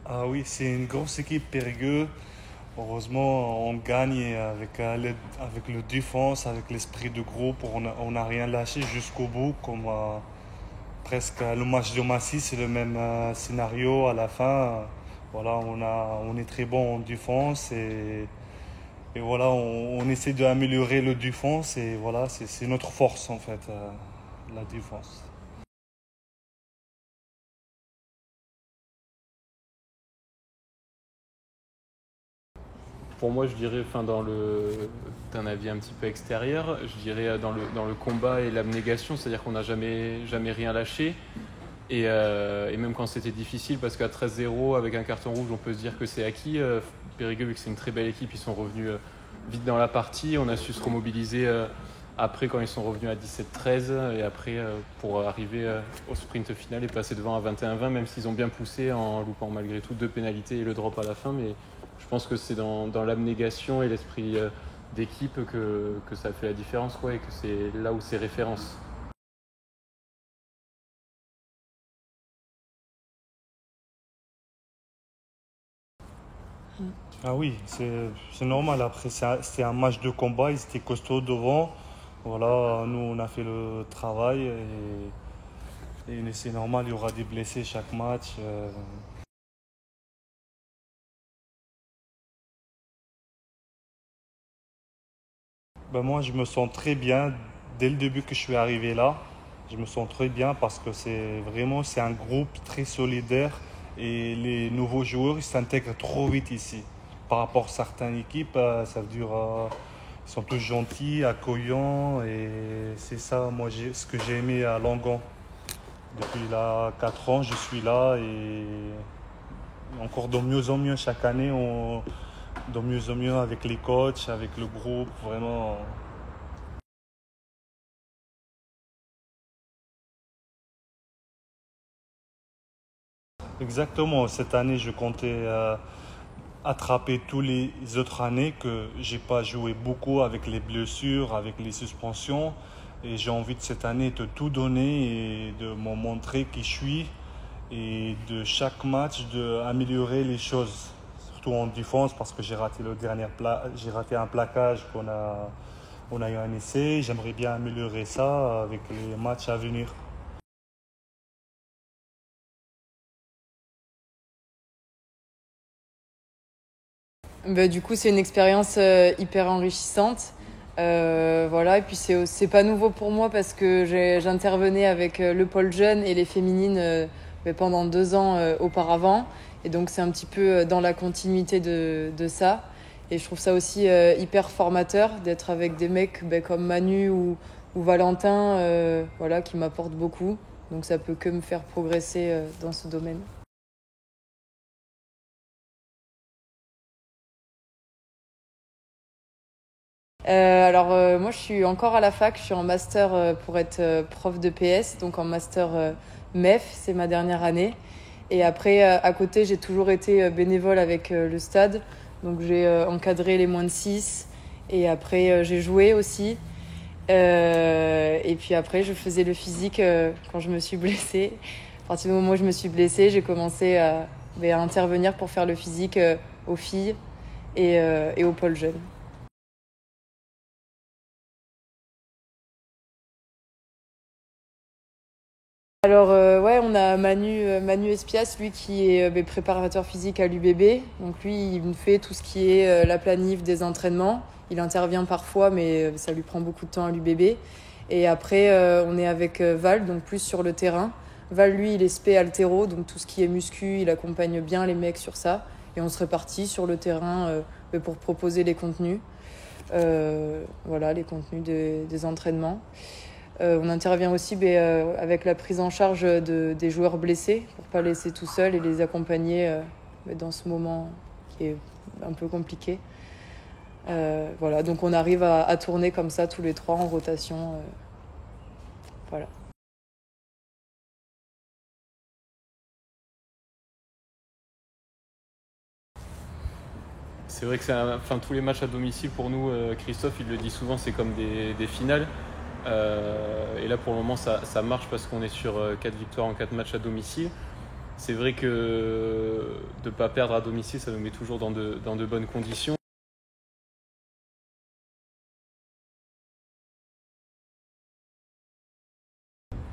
Ah oui, c'est une grosse équipe Périgueux. Heureusement, on gagne avec le défense, avec l'esprit de groupe. On n'a rien lâché jusqu'au bout, comme presque le match de Massy, c'est le même scénario à la fin. Voilà, on est très bon en défense et voilà, on essaie d'améliorer le défense et voilà, c'est notre force en fait, la défense. Pour moi, je dirais, d'un avis un petit peu extérieur, je dirais dans le combat et l'abnégation, c'est-à-dire qu'on n'a jamais rien lâché. Et même quand c'était difficile, parce qu'à 13-0, avec un carton rouge, on peut se dire que c'est acquis. Périgueux, vu que c'est une très belle équipe, ils sont revenus vite dans la partie. On a su se remobiliser après quand ils sont revenus à 17-13 et après pour arriver au sprint final et passer devant à 21-20, même s'ils ont bien poussé en loupant malgré tout 2 pénalités et le drop à la fin. Mais je pense que c'est dans l'abnégation et l'esprit d'équipe que ça fait la différence, quoi, et que c'est là où c'est référence. Ah oui, c'est normal. Après, c'était un match de combat, ils étaient costauds devant. Voilà, nous on a fait le travail et c'est normal, il y aura des blessés chaque match. Ben moi, je me sens très bien dès le début que je suis arrivé là. Je me sens très bien parce que c'est un groupe très solidaire et les nouveaux joueurs ils s'intègrent trop vite ici. Par rapport à certaines équipes, ça veut dire ils sont tous gentils, accueillants et c'est ça moi ce que j'ai aimé à Langon. Depuis là 4 ans, je suis là et encore de mieux en mieux chaque année, de mieux en mieux avec les coachs, avec le groupe, vraiment. Exactement. Cette année, je comptais attraper tous les autres années que j'ai pas joué beaucoup avec les blessures, avec les suspensions. Et j'ai envie de cette année de tout donner et de me montrer qui je suis et de chaque match d'améliorer les choses. Surtout en défense parce que j'ai raté un plaquage on a eu un essai. J'aimerais bien améliorer ça avec les matchs à venir. Bah, du coup, c'est une expérience hyper enrichissante. Voilà, et puis c'est pas nouveau pour moi parce que j'intervenais avec le pôle jeune et les féminines mais pendant 2 ans auparavant. Et donc, c'est un petit peu dans la continuité de ça. Et je trouve ça aussi hyper formateur d'être avec des mecs comme Manu ou Valentin voilà, qui m'apportent beaucoup. Donc, ça peut que me faire progresser dans ce domaine. Moi je suis encore à la fac, je suis en master pour être prof de PS, donc en master MEF, c'est ma dernière année. Et après, à côté, j'ai toujours été bénévole avec le stade, donc j'ai encadré les moins de 6. Et après, j'ai joué aussi. Et puis après, je faisais le physique quand je me suis blessée. À partir du moment où je me suis blessée, j'ai commencé à intervenir pour faire le physique aux filles et au pôle jeune. Ouais, on a Manu Espias, lui qui est préparateur physique à l'UBB. Donc lui, il me fait tout ce qui est la planif des entraînements. Il intervient parfois, mais ça lui prend beaucoup de temps à l'UBB. Et après, on est avec Val, donc plus sur le terrain. Val, lui, il est spé altéro, donc tout ce qui est muscu, il accompagne bien les mecs sur ça. Et on se répartit sur le terrain pour proposer les contenus. Voilà, les contenus des entraînements. On intervient aussi avec la prise en charge des joueurs blessés pour ne pas les laisser tout seuls et les accompagner dans ce moment qui est un peu compliqué. Voilà, donc on arrive à tourner comme ça tous les trois en rotation. Voilà. C'est vrai que tous les matchs à domicile pour nous, Christophe, il le dit souvent, c'est comme des finales. Et là, pour le moment, ça marche parce qu'on est sur 4 victoires en 4 matchs à domicile. c'est vrai que de ne pas perdre à domicile, ça nous met toujours dans de bonnes conditions.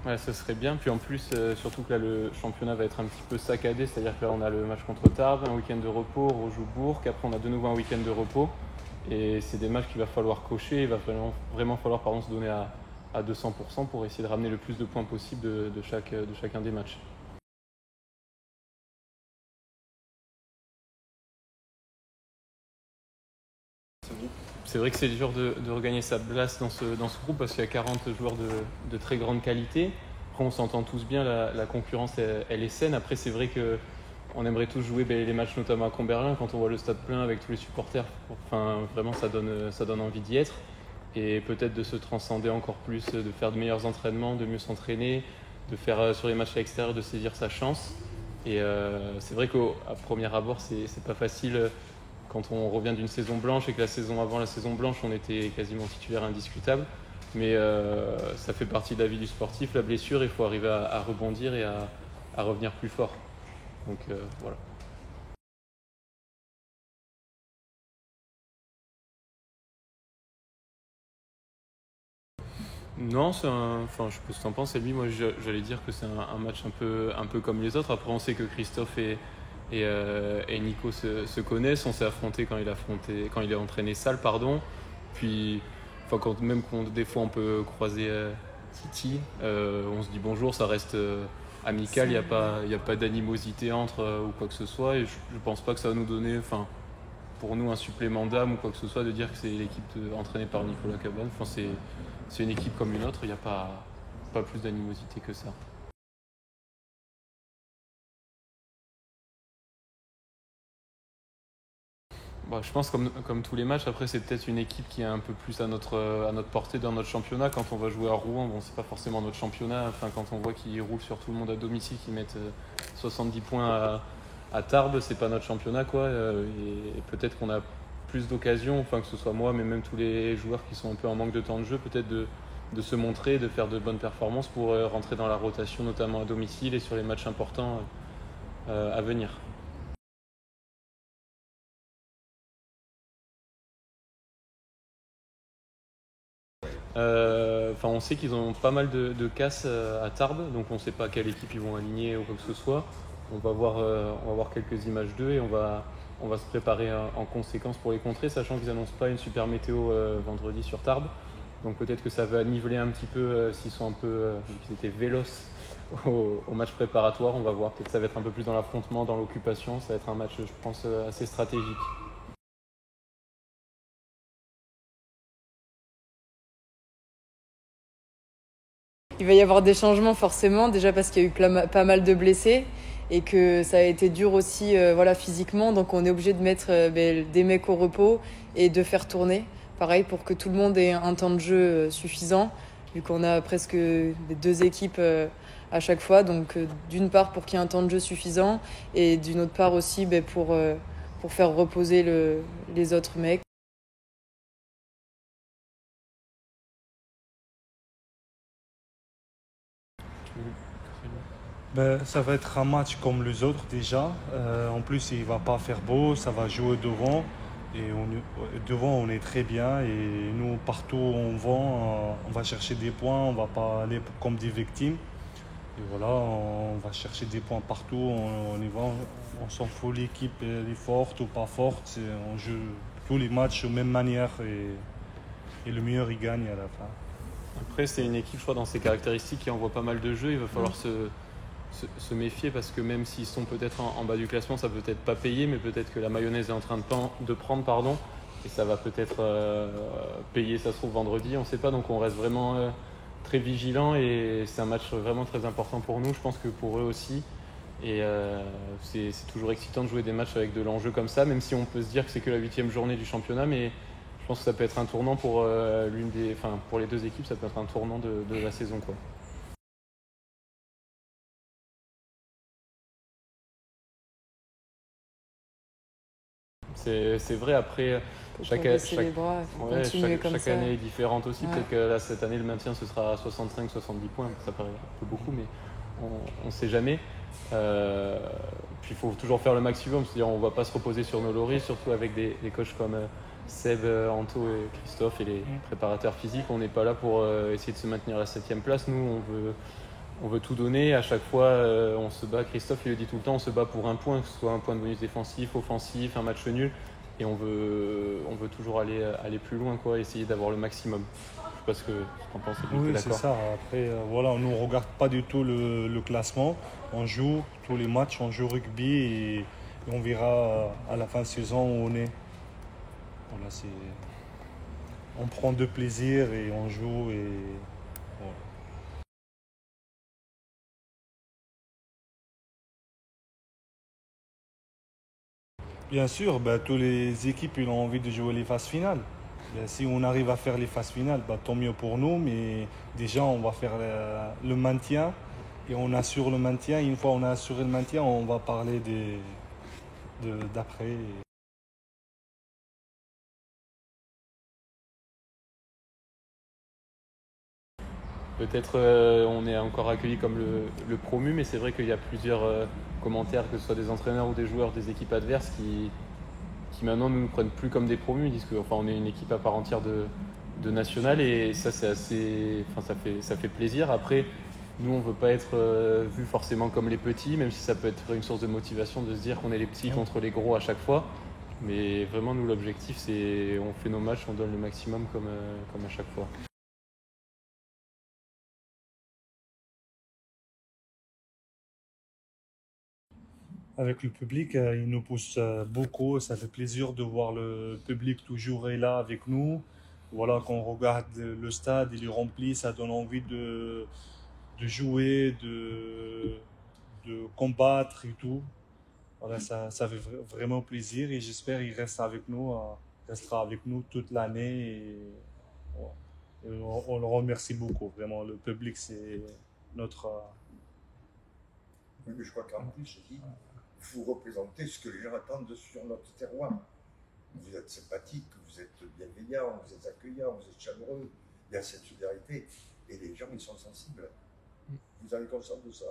Ouais, ça serait bien. Puis en plus, surtout que là, le championnat va être un petit peu saccadé. C'est-à-dire que là, on a le match contre Tarbes, un week-end de repos, on rejoue Bourg. Après, on a de nouveau un week-end de repos. Et c'est des matchs qu'il va falloir cocher. Il va vraiment falloir se donner à 200% pour essayer de ramener le plus de points possible de chacun des matchs. C'est vrai que c'est dur de regagner sa place dans ce groupe parce qu'il y a 40 joueurs de très grande qualité. Après, on s'entend tous bien, la concurrence, elle est saine. Après, c'est vrai qu'on aimerait tous jouer les matchs, notamment à Comberlin, quand on voit le stade plein avec tous les supporters. Enfin, vraiment, ça donne envie d'y être. Et peut-être de se transcender encore plus, de faire de meilleurs entraînements, de mieux s'entraîner, de faire sur les matchs à l'extérieur, de saisir sa chance. Et c'est vrai qu'à premier abord, c'est pas facile. Quand on revient d'une saison blanche et que la saison avant la saison blanche, on était quasiment titulaire indiscutable. Mais ça fait partie de la vie du sportif, la blessure, il faut arriver à rebondir et à revenir plus fort. Donc voilà. Non, je sais pas ce que t'en penses, Elmi. Moi, j'allais dire que c'est un match un peu comme les autres. Après, on sait que Christophe et Nico se connaissent. On s'est affronté quand il est entraîné Salle, pardon. Puis, même quand des fois on peut croiser Titi, on se dit bonjour, ça reste amical. Il n'y a pas d'animosité entre ou quoi que ce soit. Et je pense pas que ça va nous donner, pour nous, un supplément d'âme ou quoi que ce soit de dire que c'est l'équipe entraînée par Nicolas Cabane. C'est une équipe comme une autre. Il n'y a pas plus d'animosité que ça. Je pense comme tous les matchs, après c'est peut-être une équipe qui est un peu plus à notre portée dans notre championnat. Quand on va jouer à Rouen, c'est pas forcément notre championnat. Quand on voit qu'ils roulent sur tout le monde à domicile, qu'ils mettent 70 points à Tarbes, c'est pas notre championnat quoi. Et peut-être qu'on a plus d'occasions, que ce soit moi, mais même tous les joueurs qui sont un peu en manque de temps de jeu, peut-être de se montrer, de faire de bonnes performances pour rentrer dans la rotation, notamment à domicile et sur les matchs importants à venir. On sait qu'ils ont pas mal de casses à Tarbes, donc on ne sait pas quelle équipe ils vont aligner ou quoi que ce soit. On va voir quelques images d'eux et on va se préparer en conséquence pour les contrer, sachant qu'ils n'annoncent pas une super météo vendredi sur Tarbes. Donc peut-être que ça va niveler un petit peu s'ils sont un peu, qu'ils étaient véloces au match préparatoire. On va voir, peut-être que ça va être un peu plus dans l'affrontement, dans l'occupation. Ça va être un match, je pense, assez stratégique. Il va y avoir des changements forcément, déjà parce qu'il y a eu pas mal de blessés et que ça a été dur aussi physiquement. Donc on est obligé de mettre des mecs au repos et de faire tourner. Pareil pour que tout le monde ait un temps de jeu suffisant, vu qu'on a presque deux équipes à chaque fois. Donc d'une part pour qu'il y ait un temps de jeu suffisant et d'une autre part aussi pour faire reposer les autres mecs. Ça va être un match comme les autres déjà. En plus, il va pas faire beau, ça va jouer devant. Et devant, on est très bien. Et nous, partout où on va chercher des points. On va pas aller comme des victimes. Et voilà, on va chercher des points partout. On y va. On s'en fout, l'équipe est forte ou pas forte. On joue tous les matchs de la même manière. Et le meilleur, il gagne à la fin. Après, c'est une équipe, je crois, dans ses caractéristiques qui envoie pas mal de jeux. Il va falloir se méfier parce que même s'ils sont peut-être en bas du classement, ça peut peut-être pas payer, mais peut-être que la mayonnaise est en train de prendre, et ça va peut-être payer, ça se trouve vendredi, on ne sait pas, donc on reste vraiment très vigilant et c'est un match vraiment très important pour nous, je pense que pour eux aussi, et c'est toujours excitant de jouer des matchs avec de l'enjeu comme ça, même si on peut se dire que c'est que la 8e journée du championnat, mais je pense que ça peut être un tournant pour pour les deux équipes, ça peut être un tournant de la saison quoi. C'est vrai, après, chaque année est différente aussi. Peut-être que là, cette année, le maintien, ce sera à 65-70 points. Ça paraît un peu beaucoup, mais on sait jamais. Puis il faut toujours faire le maximum, c'est-à-dire on ne va pas se reposer sur nos lauriers, surtout avec des coachs comme Seb, Anto et Christophe et les préparateurs physiques. On n'est pas là pour essayer de se maintenir à la 7e place. Nous, on veut tout donner. À chaque fois, on se bat. Christophe, il le dit tout le temps, on se bat pour un point, que ce soit un point de bonus défensif, offensif, un match nul. Et on veut toujours aller plus loin, quoi, essayer d'avoir le maximum. Je sais pas ce que tu en penses. Oui, c'est ça. Après, voilà, on ne regarde pas du tout le classement. On joue tous les matchs, on joue rugby et on verra à la fin de saison où on est. Voilà, on prend de plaisir et on joue. Et voilà. Bien sûr, toutes les équipes ils ont envie de jouer les phases finales. Si on arrive à faire les phases finales, tant mieux pour nous. Mais déjà, on va faire le maintien et on assure le maintien. Une fois on a assuré le maintien, on va parler d'après. Peut-être on est encore accueilli comme le promu, mais c'est vrai qu'il y a plusieurs commentaires, que ce soit des entraîneurs ou des joueurs des équipes adverses, qui maintenant ne nous prennent plus comme des promus. Ils disent qu'on est une équipe à part entière de national, et ça c'est assez, ça fait plaisir. Après, nous on veut pas être vu forcément comme les petits, même si ça peut être une source de motivation de se dire qu'on est les petits contre les gros à chaque fois. Mais vraiment nous l'objectif c'est on fait nos matchs, on donne le maximum comme à chaque fois. Avec le public, il nous pousse beaucoup. Ça fait plaisir de voir le public toujours est là avec nous. Voilà, quand on regarde le stade, il est rempli, ça donne envie de jouer, de combattre et tout. Voilà, ça fait vraiment plaisir et j'espère qu'il reste avec nous, restera avec nous toute l'année. Voilà. Et on le remercie beaucoup. Vraiment, le public, c'est notre. Oui, mais je crois qu'en plus, vous représentez ce que les gens attendent sur notre terroir. Vous êtes sympathique, vous êtes bienveillant, vous êtes accueillant, vous êtes chaleureux. Il y a cette solidarité et les gens, ils sont sensibles. Vous avez conscience de ça?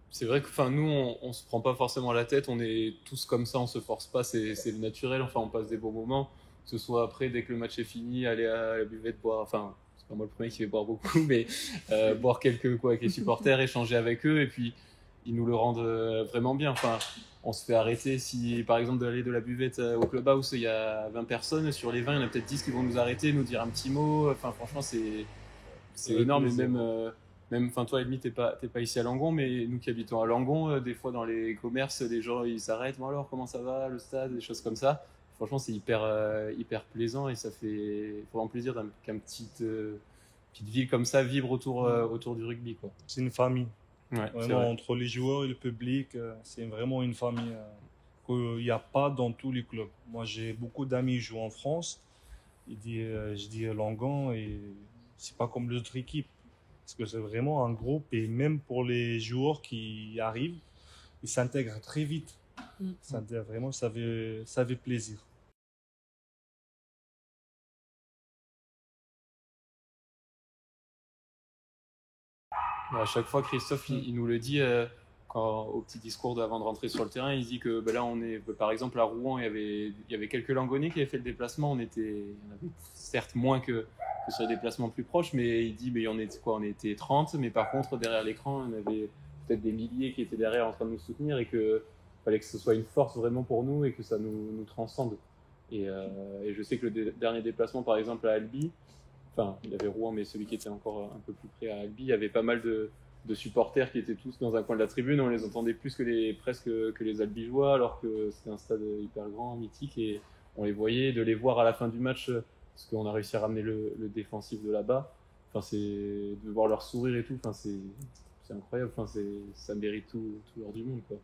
C'est vrai que nous, on se prend pas forcément la tête, on est tous comme ça, on se force pas, c'est le naturel. Enfin, on passe des bons moments, que ce soit après, dès que le match est fini, aller à la buvette boire. Enfin, c'est pas moi le premier qui vais boire beaucoup, mais boire quelques coups avec les supporters, échanger avec eux, et puis ils nous le rendent vraiment bien. Enfin, on se fait arrêter si, par exemple, d'aller de la buvette au clubhouse, il y a 20 personnes, sur les 20, il y en a peut-être 10 qui vont nous arrêter, nous dire un petit mot. Enfin, franchement, c'est énorme. Et même, toi, Edmy, t'es pas ici à Langon, mais nous qui habitons à Langon, des fois dans les commerces, les gens ils s'arrêtent. Bon alors, comment ça va, le stade, des choses comme ça. Franchement, c'est hyper plaisant et ça fait vraiment plaisir qu'une petite ville comme ça vibre autour du rugby, quoi. C'est une famille. Ouais, vraiment, entre les joueurs et le public, c'est vraiment une famille qu'il n'y a pas dans tous les clubs. Moi, j'ai beaucoup d'amis qui jouent en France. Je dis Langon et c'est pas comme les autres équipes. Parce que c'est vraiment un groupe et même pour les joueurs qui arrivent, ils s'intègrent très vite. Vraiment, ça fait plaisir. À chaque fois, Christophe, il nous le dit au petit discours avant de rentrer sur le terrain. Il dit que là, on est, par exemple, à Rouen, il y avait quelques Langonais qui avaient fait le déplacement. Il y en avait certes moins que sur les déplacements plus proches, mais il dit, on était 30, mais par contre, derrière l'écran, il y en avait peut-être des milliers qui étaient derrière en train de nous soutenir et que fallait que ce soit une force vraiment pour nous et que ça nous transcende. Et je sais que le dernier déplacement, par exemple, à Albi, enfin, il y avait Rouen, mais celui qui était encore un peu plus près à Albi, il y avait pas mal de supporters qui étaient tous dans un coin de la tribune. On les entendait plus presque que les Albigeois, alors que c'était un stade hyper grand, mythique, et on les voyait, de les voir à la fin du match, parce qu'on a réussi à ramener le défensif de là-bas. Enfin, c'est de voir leur sourire et tout. Enfin, c'est incroyable. Enfin, ça mérite tout l'or du monde, quoi.